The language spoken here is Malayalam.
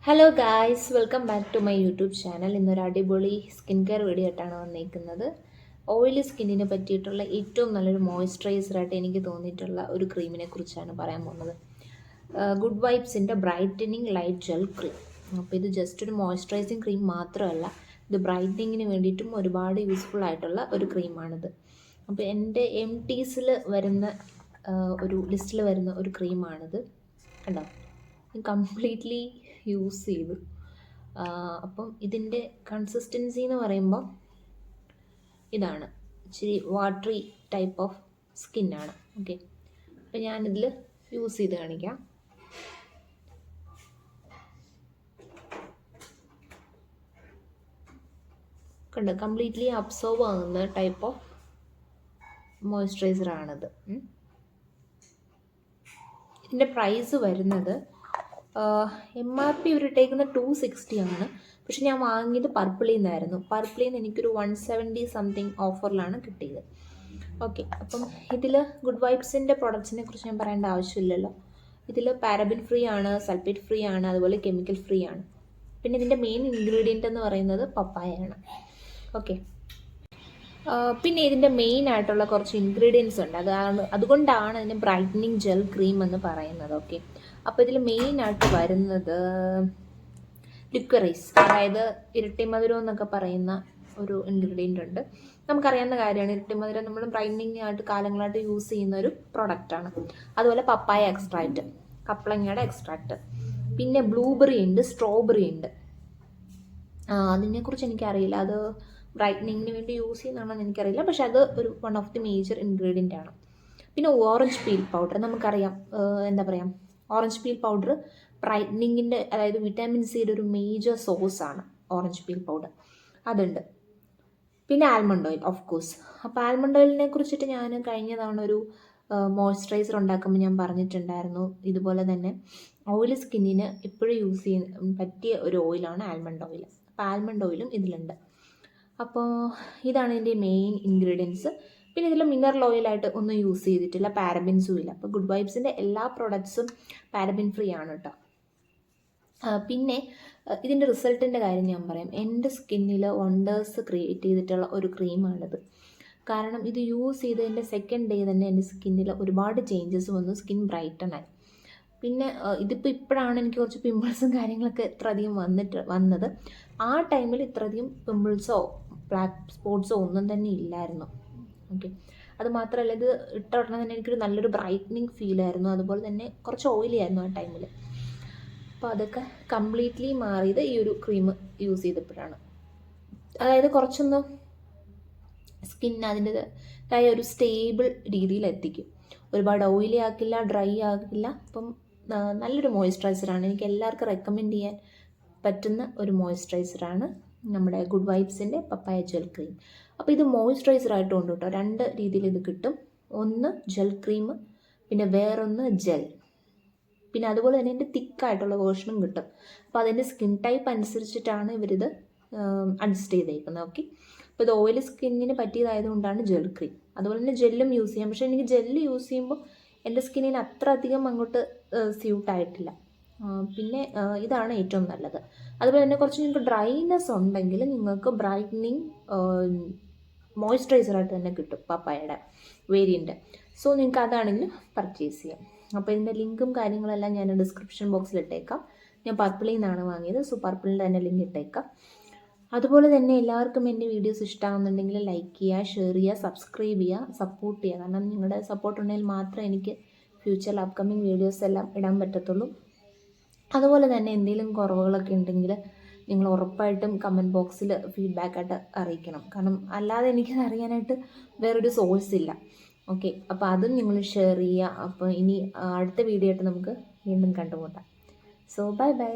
Hello guys, welcome back to my YouTube channel. ഇന്നൊരു അടിപൊളി സ്കിൻ കെയർ വീഡിയോ ആയിട്ടാണ് വന്നിരിക്കുന്നത്. ഓയിലി സ്കിന്നിന് പറ്റിയിട്ടുള്ള ഏറ്റവും നല്ലൊരു മോയ്സ്ചറൈസറായിട്ട് എനിക്ക് തോന്നിയിട്ടുള്ള ഒരു ക്രീമിനെ കുറിച്ചാണ് പറയാൻ പോകുന്നത്. ഗുഡ് വൈബ്സിൻ്റെ ബ്രൈറ്റനിങ് ലൈറ്റ് ജെൽ ക്രീം. അപ്പോൾ ഇത് ജസ്റ്റ് ഒരു മോയ്സ്ചറൈസിങ് ക്രീം മാത്രമല്ല, ഇത് ബ്രൈറ്റനിങ്ങിന് വേണ്ടിയിട്ടും ഒരുപാട് യൂസ്ഫുൾ ആയിട്ടുള്ള ഒരു ക്രീമാണിത്. അപ്പോൾ എൻ്റെ MTസിൽ വരുന്ന ഒരു ലിസ്റ്റിൽ വരുന്ന ഒരു ക്രീമാണിത്. കണ്ടോ, കംപ്ലീറ്റ്ലി യൂസ് ചെയ്തു. അപ്പം ഇതിൻ്റെ കൺസിസ്റ്റൻസി എന്ന് പറയുമ്പോൾ ഇതാണ്, ഇച്ചിരി വാട്ടറി ടൈപ്പ് ഓഫ് സ്കിന്നാണ്. ഓക്കെ, അപ്പം ഞാനിതിൽ യൂസ് ചെയ്ത് കാണിക്കാം. കണ്ടോ, കംപ്ലീറ്റ്ലി അബ്സോർബ് ആകുന്ന ടൈപ്പ് ഓഫ് മോയ്സ്ചറൈസറാണിത്. ഇതിൻ്റെ പ്രൈസ് വരുന്നത് MRP ഇവരിട്ടേക്കുന്ന 260 ആണ്. പക്ഷെ ഞാൻ വാങ്ങിയത് പർപ്പിളിൽ നിന്നായിരുന്നു. പർപ്പിളിൽ നിന്ന് എനിക്കൊരു 170 സംതിങ് ഓഫറിലാണ് കിട്ടിയത്. ഓക്കെ, അപ്പം ഇതിൽ ഗുഡ് വൈബ്സിൻ്റെ പ്രൊഡക്ട്സിനെ കുറിച്ച് ഞാൻ പറയേണ്ട ആവശ്യമില്ലല്ലോ. ഇതിൽ പാരബിൻ ഫ്രീ ആണ്, സൾഫേറ്റ് ഫ്രീ ആണ്, അതുപോലെ കെമിക്കൽ ഫ്രീ ആണ്. പിന്നെ ഇതിൻ്റെ മെയിൻ ഇൻഗ്രീഡിയൻ്റ് എന്ന് പറയുന്നത് പപ്പായയാണ്. ഓക്കെ, പിന്നെ ഇതിൻ്റെ മെയിൻ ആയിട്ടുള്ള കുറച്ച് ഇൻഗ്രീഡിയൻസ് ഉണ്ട്. അതുകൊണ്ടാണ് ഇതിന് ബ്രൈറ്റനിങ് ജെൽ ക്രീം എന്ന് പറയുന്നത്. ഓക്കെ, അപ്പോൾ ഇതിൽ മെയിനായിട്ട് വരുന്നത് ലിക്വറൈസ്, അതായത് ഇരട്ടിമധുരം എന്നൊക്കെ പറയുന്ന ഒരു ഇൻഗ്രീഡിയൻ്റ് ഉണ്ട്. നമുക്കറിയാവുന്ന കാര്യമാണ്, ഇരട്ടിമധുരം നമ്മൾ ബ്രൈറ്റനിങ് ആയിട്ട് കാലങ്ങളായിട്ട് യൂസ് ചെയ്യുന്ന ഒരു പ്രൊഡക്റ്റാണ്. അതുപോലെ പപ്പായ എക്സ്ട്രാക്റ്റ്, കപ്ലങ്ങയുടെ എക്സ്ട്രാക്റ്റ്, പിന്നെ ബ്ലൂബെറി ഉണ്ട്, സ്ട്രോബെറി ഉണ്ട്. അതിനെക്കുറിച്ച് എനിക്കറിയില്ല, അത് ബ്രൈറ്റനിങ്ങിന് വേണ്ടി യൂസ് ചെയ്യുന്നതാണെന്ന് എനിക്കറിയില്ല. പക്ഷെ അത് ഒരു one of the major ingredient ആണ്. പിന്നെ ഓറഞ്ച് പീൽ പൗഡർ, നമുക്കറിയാം, എന്താ പറയുക, ഓറഞ്ച് പീൽ പൗഡർ ബ്രൈറ്റനിങ്ങിൻ്റെ, അതായത് വിറ്റാമിൻ സിയുടെ ഒരു മേജർ സോഴ്സാണ് ഓറഞ്ച് പീൽ പൗഡർ, അതുണ്ട്. പിന്നെ ആൽമണ്ട് ഓയിൽ, ഓഫ് കോഴ്സ്. അപ്പോൾ ആൽമണ്ട് ഓയിലിനെ കുറിച്ചിട്ട് ഞാൻ കഴിഞ്ഞ തവണ ഒരു മോയ്സ്ചറൈസർ ഉണ്ടാക്കുമ്പോൾ ഞാൻ പറഞ്ഞിട്ടുണ്ടായിരുന്നു. ഇതുപോലെ തന്നെ ഓയിലി സ്കിന്നിന് എപ്പോഴും യൂസ് ചെയ്യാൻ പറ്റിയ ഒരു ഓയിലാണ് ആൽമണ്ട് ഓയിൽ. അപ്പോൾ ആൽമണ്ട് ഓയിലും ഇതിലുണ്ട്. അപ്പോൾ ഇതാണ് ഇതിൻ്റെ മെയിൻ ഇൻഗ്രീഡിയൻസ്. പിന്നെ ഇതിൽ മിനറൽ ഓയിലായിട്ട് ഒന്നും യൂസ് ചെയ്തിട്ടില്ല, പാരബിൻസും ഇല്ല. അപ്പോൾ ഗുഡ് വൈബ്സിൻ്റെ എല്ലാ പ്രൊഡക്ട്സും പാരബിൻ ഫ്രീ ആണ് കേട്ടോ. പിന്നെ ഇതിൻ്റെ റിസൾട്ടിൻ്റെ കാര്യം ഞാൻ പറയാം. എൻ്റെ സ്കിന്നിൽ വണ്ടേഴ്സ് ക്രിയേറ്റ് ചെയ്തിട്ടുള്ള ഒരു ക്രീമാണിത്. കാരണം ഇത് യൂസ് ചെയ്തതിൻ്റെ സെക്കൻഡ് ഡേ തന്നെ എൻ്റെ സ്കിന്നിൽ ഒരുപാട് ചേഞ്ചസ് വന്നു, സ്കിൻ ബ്രൈറ്റനായി. പിന്നെ ഇതിപ്പോൾ ഇപ്പോഴാണ് എനിക്ക് കുറച്ച് പിമ്പിൾസും കാര്യങ്ങളൊക്കെ ഇത്ര അധികം വന്നത്. ആ ടൈമിൽ ഇത്രയധികം പിമ്പിൾസോ ബ്ലാക്ക് സ്പോട്ട്സോ ഒന്നും തന്നെ ഇല്ലായിരുന്നു. ഓക്കെ, അത് മാത്രമല്ല, ഇത് ഇട്ട ഉടനെ തന്നെ എനിക്കൊരു നല്ലൊരു ബ്രൈറ്റനിങ് ഫീലായിരുന്നു. അതുപോലെ തന്നെ കുറച്ച് ഓയിലി ആയിരുന്നു ആ ടൈമിൽ. അപ്പോൾ അതൊക്കെ കംപ്ലീറ്റ്ലി മാറിയത് ഈ ഒരു ക്രീം യൂസ് ചെയ്തപ്പോഴാണ്. അതായത് കുറച്ചൊന്ന് സ്കിൻ അതിൻ്റെതായ ഒരു സ്റ്റേബിൾ രീതിയിൽ എത്തിക്കും. ഒരുപാട് ഓയിലി ആക്കില്ല, ഡ്രൈ ആക്കില്ല. അപ്പം നല്ലൊരു മോയ്സ്ചറൈസറാണ്. എനിക്ക് എല്ലാവർക്കും റെക്കമെൻഡ് ചെയ്യാൻ പറ്റുന്ന ഒരു മോയ്സ്ചറൈസറാണ് നമ്മുടെ ഗുഡ് വൈബ്സിൻ്റെ പപ്പായ ജെൽ ക്രീം. അപ്പോൾ ഇത് മോയ്സ്ചറൈസറായിട്ടും ഉണ്ട് കേട്ടോ. രണ്ട് രീതിയിൽ ഇത് കിട്ടും. ഒന്ന് ജെൽ ക്രീം, പിന്നെ വേറൊന്ന് ജെൽ. പിന്നെ അതുപോലെ തന്നെ ഇതിൻ്റെ തിക്കായിട്ടുള്ള വേർഷനും കിട്ടും. അപ്പോൾ അതിൻ്റെ സ്കിൻ ടൈപ്പ് അനുസരിച്ചിട്ടാണ് ഇവരിത് അഡ്ജസ്റ്റ് ചെയ്തേക്കുന്നത്. ഓക്കെ, അപ്പോൾ ഇത് ഓയിലി സ്കിന്നിന് പറ്റിയതായതുകൊണ്ടാണ് ജെൽ ക്രീം. അതുപോലെ തന്നെ ജെല്ലും യൂസ് ചെയ്യാം. പക്ഷേ എനിക്ക് ജെല്ല് യൂസ് ചെയ്യുമ്പോൾ എൻ്റെ സ്കിന്നിന് അത്ര അധികം അങ്ങോട്ട് സ്യൂട്ടായിട്ടില്ല. പിന്നെ ഇതാണ് ഏറ്റവും നല്ലത്. അതുപോലെ തന്നെ കുറച്ച് നിങ്ങൾക്ക് ഡ്രൈനെസ് ഉണ്ടെങ്കിൽ നിങ്ങൾക്ക് ബ്രൈറ്റനിങ് മോയ്സ്ചറൈസറായിട്ട് തന്നെ കിട്ടും, പപ്പായയുടെ വേരിയൻ്റ്. സോ നിങ്ങൾക്ക് അതാണെങ്കിൽ പർച്ചേസ് ചെയ്യാം. അപ്പോൾ ഇതിൻ്റെ ലിങ്കും കാര്യങ്ങളെല്ലാം ഞാൻ ഡിസ്ക്രിപ്ഷൻ ബോക്സിൽ ഇട്ടേക്കാം. ഞാൻ പർപ്പിളിൽ നിന്നാണ് വാങ്ങിയത്. സോ പർപ്പിളിൻ്റെ തന്നെ ലിങ്ക് ഇട്ടേക്കാം. അതുപോലെ തന്നെ എല്ലാവർക്കും എൻ്റെ വീഡിയോസ് ഇഷ്ടമാകുന്നുണ്ടെങ്കിൽ ലൈക്ക് ചെയ്യുക, ഷെയർ ചെയ്യുക, സബ്സ്ക്രൈബ് ചെയ്യുക, സപ്പോർട്ട് ചെയ്യുക. കാരണം നിങ്ങളുടെ സപ്പോർട്ട് ഉണ്ടെങ്കിൽ മാത്രമേ എനിക്ക് ഫ്യൂച്ചറിൽ അപ്കമിങ് വീഡിയോസ് എല്ലാം ഇടാൻ പറ്റത്തുള്ളൂ. അതുപോലെ തന്നെ എന്തെങ്കിലും കുറവുകളൊക്കെ ഉണ്ടെങ്കിൽ നിങ്ങൾ ഉറപ്പായിട്ടും കമൻറ്റ് ബോക്സിൽ ഫീഡ്ബാക്കായിട്ട് അറിയിക്കണം. കാരണം അല്ലാതെ എനിക്കത് അറിയാനായിട്ട് വേറൊരു സോഴ്സ് ഇല്ല. ഓക്കെ, അപ്പോൾ അതും നിങ്ങൾ ഷെയർ ചെയ്യുക. അപ്പോൾ ഇനി അടുത്ത വീഡിയോ ആയിട്ട് നമുക്ക് വീണ്ടും കണ്ടുമുട്ടാം. So bye bye.